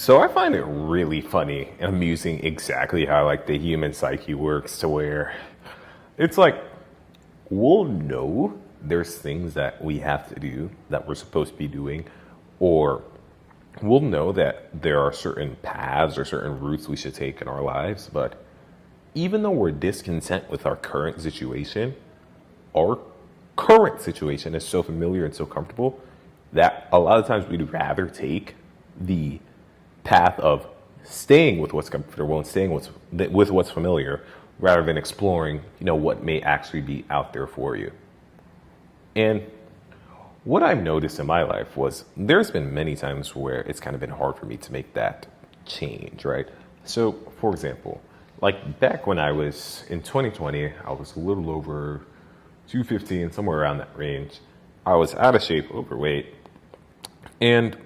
So I find it really funny and amusing exactly how like the human psyche works to where it's like we'll know there's things that we have to do that we're supposed to be doing, or we'll know that there are certain paths or certain routes we should take in our lives, but even though we're discontent with our current situation is so familiar and so comfortable that a lot of times we'd rather take the path of staying with what's comfortable and staying with what's familiar rather than exploring, what may actually be out there for you. And what I've noticed in my life was there's been many times where it's kind of been hard for me to make that change, right? So, for example, like back when I was in 2020, I was a little over 215, somewhere around that range. I was out of shape, overweight, and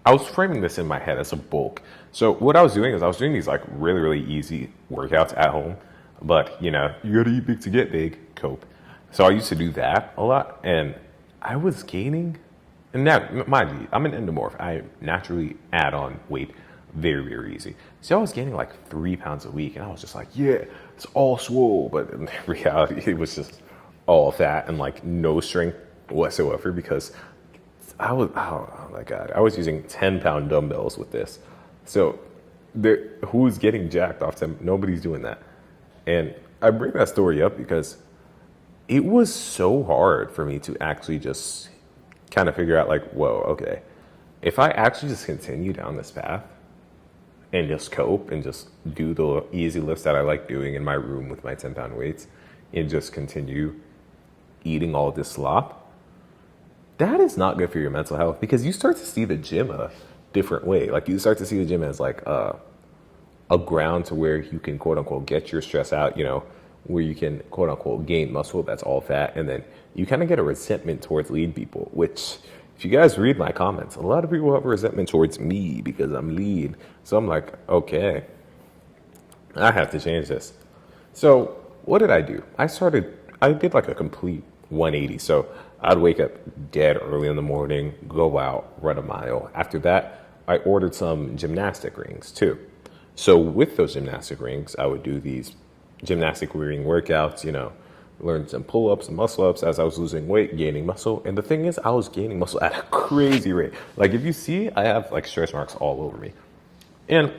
I was framing this in my head as a bulk. So what I was doing is I was doing these like really, really easy workouts at home, but you gotta eat big to get big, cope. So I used to do that a lot, and I was gaining, and now, mind you, I'm an endomorph. I naturally add on weight very, very easy. So I was gaining like 3 pounds a week, and I was just like, yeah, it's all swole. But in reality, it was just all fat and like no strength whatsoever because oh my God, I was using 10-pound dumbbells with this. So who's getting jacked off 10? Nobody's doing that. And I bring that story up because it was so hard for me to actually just kind of figure out like, whoa, okay, if I actually just continue down this path and just cope and just do the easy lifts that I like doing in my room with my 10-pound weights and just continue eating all this slop, that is not good for your mental health because you start to see the gym a different way. Like you start to see the gym as like a ground to where you can quote unquote get your stress out, where you can quote unquote gain muscle that's all fat. And then you kind of get a resentment towards lean people, which if you guys read my comments, a lot of people have a resentment towards me because I'm lean. So I'm like, okay, I have to change this. So what did I do? I did like a complete 180. So I'd wake up dead early in the morning, go out, run a mile. After that, I ordered some gymnastic rings too. So with those gymnastic rings, I would do these gymnastic ring workouts, learn some pull-ups and muscle-ups as I was losing weight, gaining muscle. And the thing is, I was gaining muscle at a crazy rate. Like if you see, I have like stretch marks all over me. And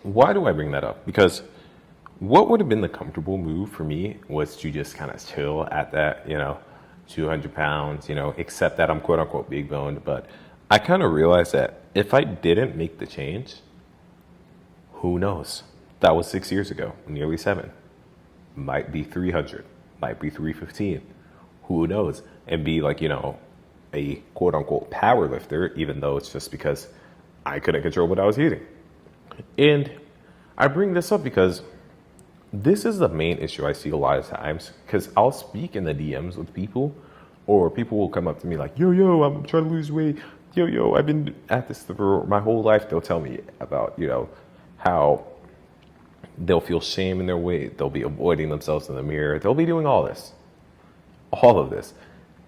why do I bring that up? Because what would have been the comfortable move for me was to just kind of chill at that, 200 pounds, except that I'm quote unquote big boned. But I kind of realized that if I didn't make the change, who knows? That was 6 years ago, nearly 7. Might be 300, might be 315. Who knows? And be like, a quote unquote power lifter, even though it's just because I couldn't control what I was eating. And I bring this up because this is the main issue I see a lot of times because I'll speak in the DMs with people or people will come up to me like, yo, I'm trying to lose weight. Yo, I've been at this for my whole life. They'll tell me about, how they'll feel shame in their weight. They'll be avoiding themselves in the mirror. They'll be doing all of this.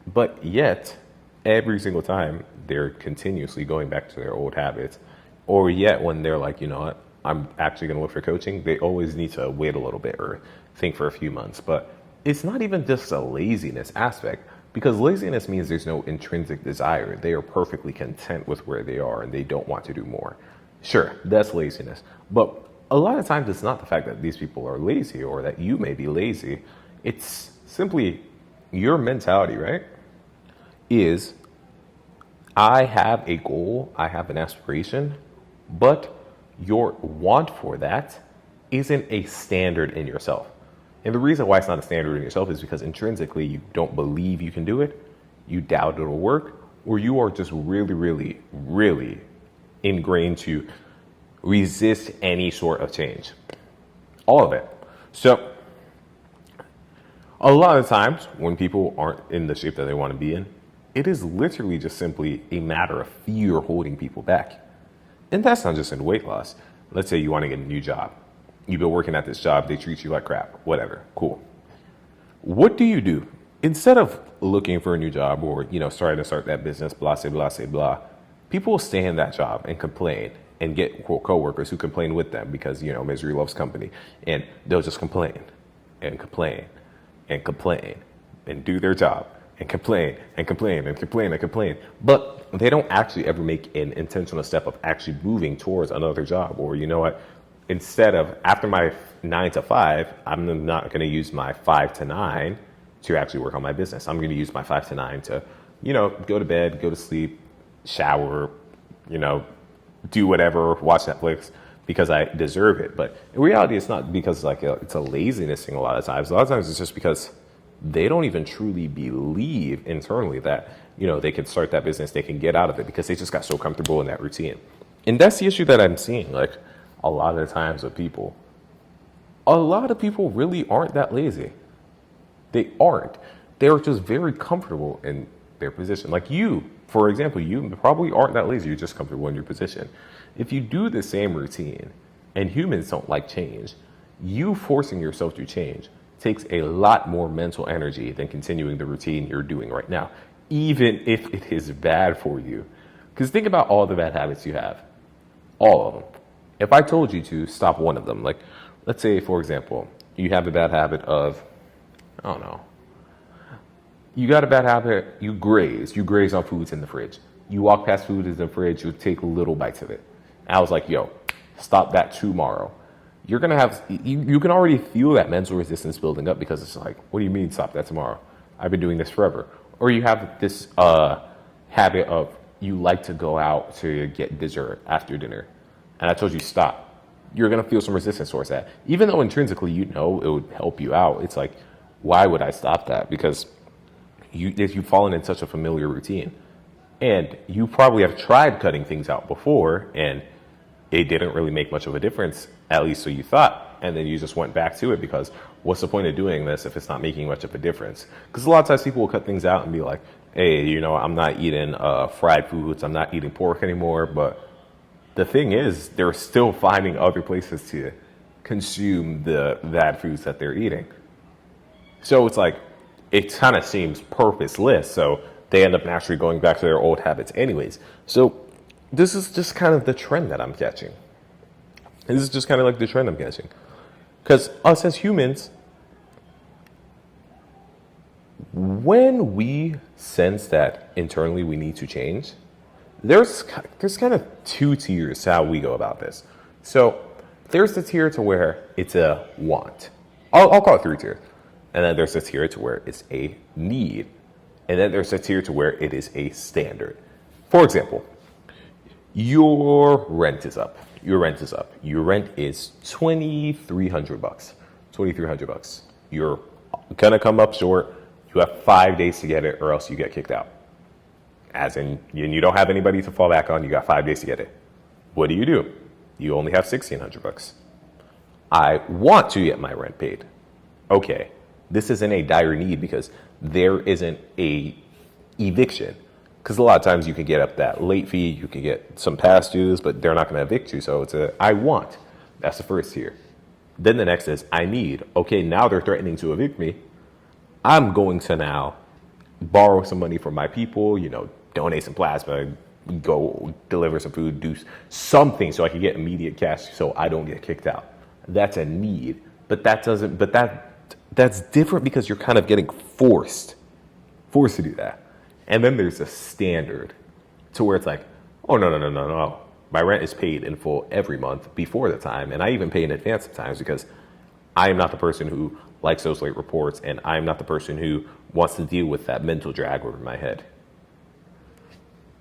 But yet, every single time, they're continuously going back to their old habits. Or yet, when they're like, you know what, I'm actually going to look for coaching, they always need to wait a little bit or think for a few months. But it's not even just a laziness aspect because laziness means there's no intrinsic desire. They are perfectly content with where they are and they don't want to do more. Sure, that's laziness. But a lot of times it's not the fact that these people are lazy or that you may be lazy. It's simply your mentality, right? Is I have a goal, I have an aspiration, but your want for that isn't a standard in yourself. And the reason why it's not a standard in yourself is because intrinsically you don't believe you can do it, you doubt it'll work, or you are just really, really, really ingrained to resist any sort of change. All of it. So a lot of times when people aren't in the shape that they want to be in, it is literally just simply a matter of fear holding people back. And that's not just in weight loss. Let's say you want to get a new job. You've been working at this job, they treat you like crap, whatever, cool. What do you do? Instead of looking for a new job or, starting to start that business, blah, blah, blah, blah, people will stay in that job and complain and get coworkers who complain with them because, misery loves company. And they'll just complain and complain and complain and do their job and complain and complain and complain and complain. But they don't actually ever make an intentional step of actually moving towards another job. Or, you know what, instead of after my 9 to 5, I'm not going to use my 5 to 9 to actually work on my business. I'm going to use my 5 to 9 to, go to bed, go to sleep, shower, do whatever, watch Netflix because I deserve it. But in reality, it's not because it's a laziness thing a lot of times. A lot of times it's just because they don't even truly believe internally that, they can start that business, they can get out of it because they just got so comfortable in that routine. And that's the issue that I'm seeing, a lot of the times with people. A lot of people really aren't that lazy. They aren't. They're just very comfortable in their position. Like you, for example, you probably aren't that lazy. You're just comfortable in your position. If you do the same routine, and humans don't like change, you forcing yourself to change takes a lot more mental energy than continuing the routine you're doing right now, even if it is bad for you. Because think about all the bad habits you have. All of them. If I told you to stop one of them, let's say, for example, you have a bad habit of, I don't know, you got a bad habit, you graze on foods in the fridge. You walk past food in the fridge, you take little bites of it. And I was like, yo, stop that tomorrow. You're going to have, you can already feel that mental resistance building up because it's like, what do you mean stop that tomorrow? I've been doing this forever. Or you have this habit of you like to go out to get dessert after dinner. And I told you stop. You're going to feel some resistance towards that. Even though intrinsically it would help you out. It's like, why would I stop that? Because you've fallen in such a familiar routine. And you probably have tried cutting things out before and it didn't really make much of a difference, at least so you thought. And then you just went back to it because what's the point of doing this if it's not making much of a difference? Because a lot of times people will cut things out and be like, hey, I'm not eating fried foods. I'm not eating pork anymore. But the thing is, they're still finding other places to consume the bad foods that they're eating. So it's like, it kind of seems purposeless. So they end up naturally going back to their old habits anyways. So this is just kind of the trend that I'm catching. And this is just kind of like the trend I'm catching. Because us as humans, when we sense that internally we need to change, there's kind of two tiers to how we go about this. So there's the tier to where it's a want. I'll call it 3 tiers. And then there's a tier to where it's a need. And then there's a tier to where it is a standard. For example, your rent is up. Your rent is $2,300. $2,300. You're gonna come up short. You have 5 days to get it, or else you get kicked out. As in, you don't have anybody to fall back on. You got 5 days to get it. What do? You only have $1,600. I want to get my rent paid. Okay, this isn't a dire need because there isn't a eviction. Because a lot of times you can get up that late fee, you can get some past dues, but they're not going to evict you. So it's I want. That's the first tier. Then the next is I need. Okay, now they're threatening to evict me. I'm going to now borrow some money from my people, donate some plasma, go deliver some food, do something so I can get immediate cash so I don't get kicked out. That's a need. But that's different because you're kind of getting forced to do that. And then there's a standard to where it's like, oh, no. My rent is paid in full every month before the time. And I even pay in advance sometimes because I am not the person who likes those late reports. And I am not the person who wants to deal with that mental drag over my head.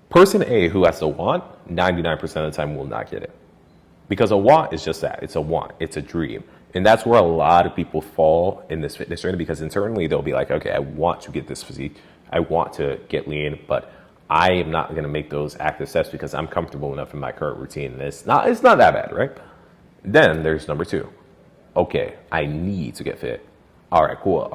Person A who has a want, 99% of the time will not get it. Because a want is just that. It's a want. It's a dream. And that's where a lot of people fall in this fitness journey because internally they'll be like, okay, I want to get this physique. I want to get lean, but I am not going to make those active steps because I'm comfortable enough in my current routine. And it's not that bad, right? Then there's number 2. Okay, I need to get fit. All right, cool.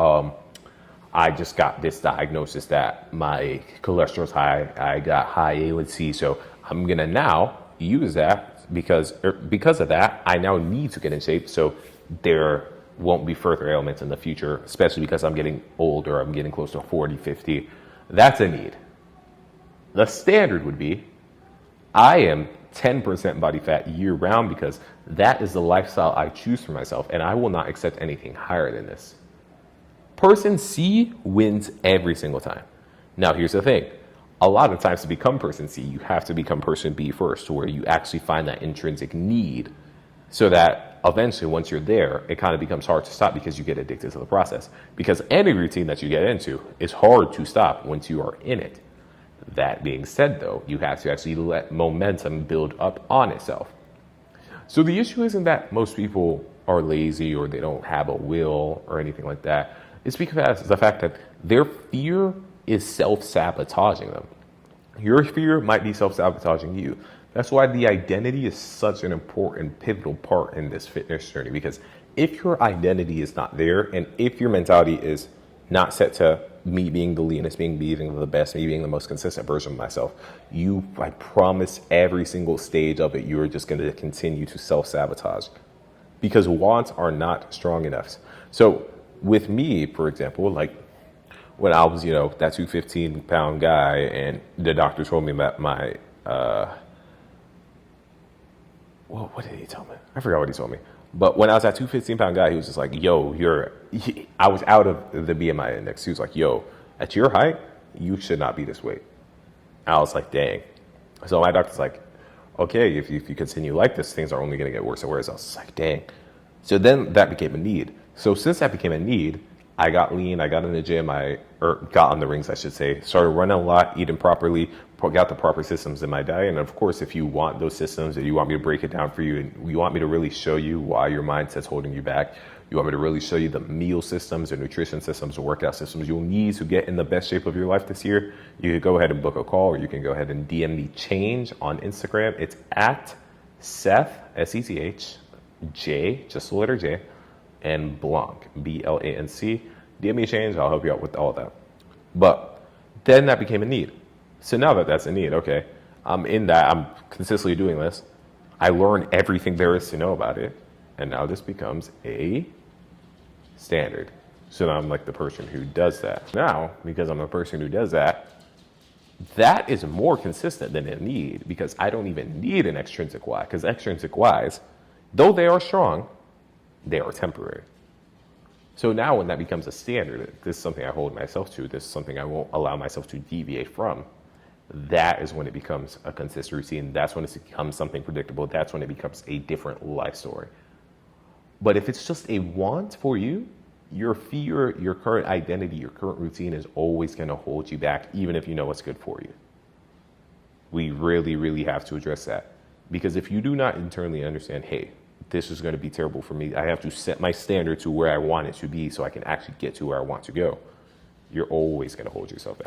I just got this diagnosis that my cholesterol's high. I got high A1C, so I'm going to now use that because of that, I now need to get in shape. So there won't be further ailments in the future, especially because I'm getting older, I'm getting close to 40, 50. That's a need. The standard would be, I am 10% body fat year round because that is the lifestyle I choose for myself, and I will not accept anything higher than this. Person C wins every single time. Now, here's the thing. A lot of times to become person C, you have to become person B first, to where you actually find that intrinsic need, so that eventually once you're there, it kind of becomes hard to stop because you get addicted to the process. Because any routine that you get into is hard to stop once you are in it. That being said, though, you have to actually let momentum build up on itself. So the issue isn't that most people are lazy or they don't have a will or anything like that. It's because of the fact that their fear is self-sabotaging them. Your fear might be self-sabotaging you. That's why the identity is such an important, pivotal part in this fitness journey. Because if your identity is not there, and if your mentality is not set to me being the leanest, me being the best, me being the most consistent version of myself, I promise every single stage of it, you're just going to continue to self-sabotage. Because wants are not strong enough. So with me, for example, like when I was, that 215-pound guy, and the doctor told me about my, what did he tell me? I forgot what he told me. But when I was that 215-pound guy, he was just like, yo, I was out of the BMI index. He was like, yo, at your height, you should not be this weight. I was like, dang. So my doctor's like, okay, if you continue like this, things are only going to get worse and worse. I was like, dang. So then that became a need. So since that became a need, I got lean, I got in the gym, got on the rings, I should say, started running a lot, eating properly, got the proper systems in my diet. And of course, if you want those systems and you want me to break it down for you, and you want me to really show you why your mindset's holding you back, you want me to really show you the meal systems, the nutrition systems, the workout systems you'll need to get in the best shape of your life this year, you can go ahead and book a call, or you can go ahead and DM me Change on Instagram. It's at Seth, S-E-T-H, J, just the letter J, and Blanc, B-L-A-N-C. DM me Change, I'll help you out with all of that. But then that became a need. So now that that's a need, okay, I'm in that, I'm consistently doing this. I learn everything there is to know about it. And now this becomes a standard. So now I'm like the person who does that. Now, because I'm a person who does that, that is more consistent than a need, because I don't even need an extrinsic why. Because extrinsic whys, though they are strong, they are temporary. So now when that becomes a standard, this is something I hold myself to, this is something I won't allow myself to deviate from, that is when it becomes a consistent routine. That's when it becomes something predictable. That's when it becomes a different life story. But if it's just a want for you, your fear, your current identity, your current routine is always going to hold you back, even if you know what's good for you. We really, really have to address that. Because if you do not internally understand, hey, this is going to be terrible for me, I have to set my standard to where I want it to be so I can actually get to where I want to go, you're always going to hold yourself back.